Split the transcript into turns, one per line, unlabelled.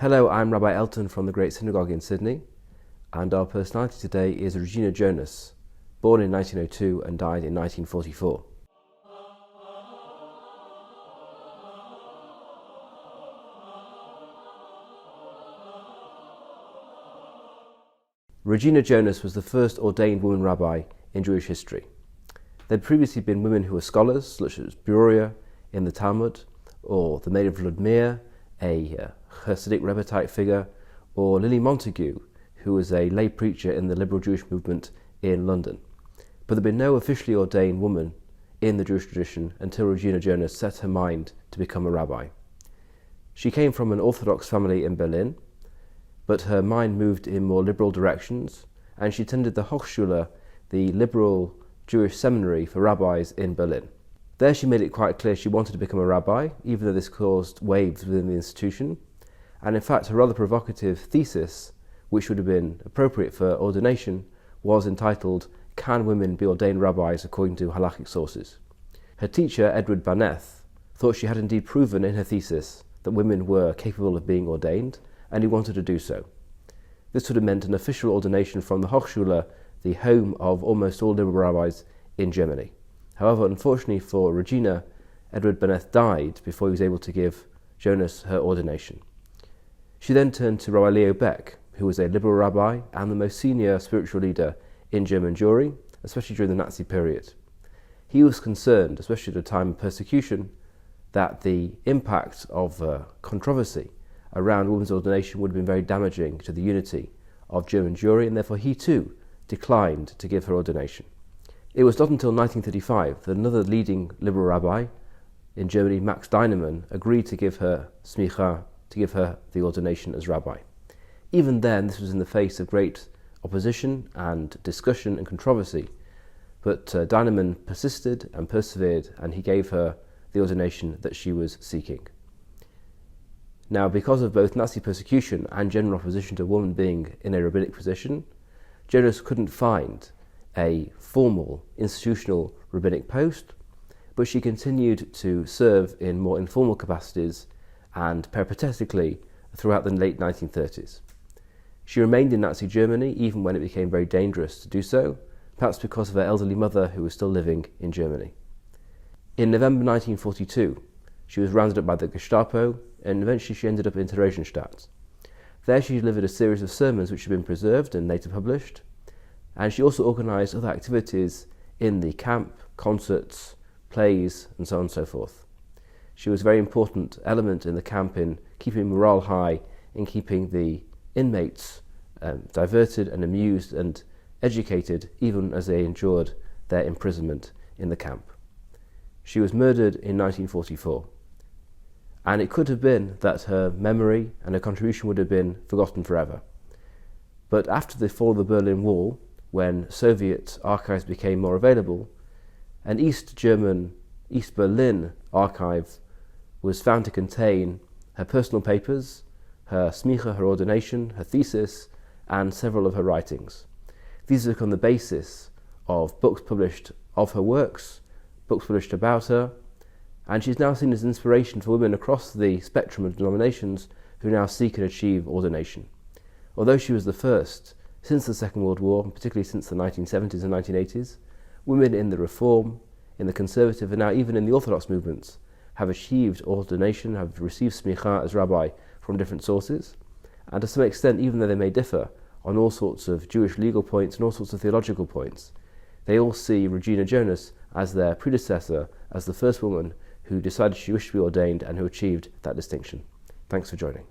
Hello, I'm Rabbi Elton from the Great Synagogue in Sydney, and our personality today is Regina Jonas, born in 1902 and died in 1944. Regina Jonas was the first ordained woman rabbi in Jewish history. There had previously been women who were scholars, such as Beruria in the Talmud, or the Maid of Vladimir, a Hasidic Rebbe type figure, or Lily Montagu, who was a lay preacher in the liberal Jewish movement in London. But there had been no officially ordained woman in the Jewish tradition until Regina Jonas set her mind to become a rabbi. She came from an Orthodox family in Berlin, but her mind moved in more liberal directions, and she attended the Hochschule, the liberal Jewish seminary for rabbis in Berlin. There she made it quite clear she wanted to become a rabbi, even though this caused waves within the institution. And in fact, her rather provocative thesis, which would have been appropriate for ordination, was entitled, "Can Women Be Ordained Rabbis According to Halachic Sources?" Her teacher, Edward Baneth, thought she had indeed proven in her thesis that women were capable of being ordained, and he wanted to do so. This would have meant an official ordination from the Hochschule, the home of almost all liberal rabbis in Germany. However, unfortunately for Regina, Edward Baneth died before he was able to give Jonas her ordination. She then turned to Rabbi Leo Beck, who was a liberal rabbi and the most senior spiritual leader in German Jewry, especially during the Nazi period. He was concerned, especially at a time of persecution, that the impact of controversy around women's ordination would have been very damaging to the unity of German Jewry, and therefore he too declined to give her ordination. It was not until 1935 that another leading liberal rabbi in Germany, Max Deinemann, agreed to give her smicha, to give her the ordination as rabbi. Even then, this was in the face of great opposition and discussion and controversy, but Deinemann persisted and persevered, and he gave her the ordination that she was seeking. Now, because of both Nazi persecution and general opposition to a woman being in a rabbinic position, Jonas couldn't find a formal institutional rabbinic post, but she continued to serve in more informal capacities and peripatetically throughout the late 1930s. She remained in Nazi Germany even when it became very dangerous to do so, perhaps because of her elderly mother who was still living in Germany. In November 1942, she was rounded up by the Gestapo, and eventually she ended up in Theresienstadt. There she delivered a series of sermons which have been preserved and later published, and she also organised other activities in the camp, concerts, plays, and so on and so forth. She was a very important element in the camp in keeping morale high, in keeping the inmates diverted and amused and educated, even as they endured their imprisonment in the camp. She was murdered in 1944. And it could have been that her memory and her contribution would have been forgotten forever. But after the fall of the Berlin Wall, when Soviet archives became more available, an East Berlin archive was found to contain her personal papers, her smicha, her ordination, her thesis, and several of her writings. These have become the basis of books published of her works, books published about her, and she's now seen as an inspiration for women across the spectrum of denominations who now seek and achieve ordination. Although she was the first, since the Second World War, and particularly since the 1970s and 1980s, women in the Reform, in the Conservative, and now even in the Orthodox movements have achieved ordination, have received smicha as rabbi from different sources, and to some extent, even though they may differ on all sorts of Jewish legal points and all sorts of theological points, they all see Regina Jonas as their predecessor, as the first woman who decided she wished to be ordained and who achieved that distinction. Thanks for joining.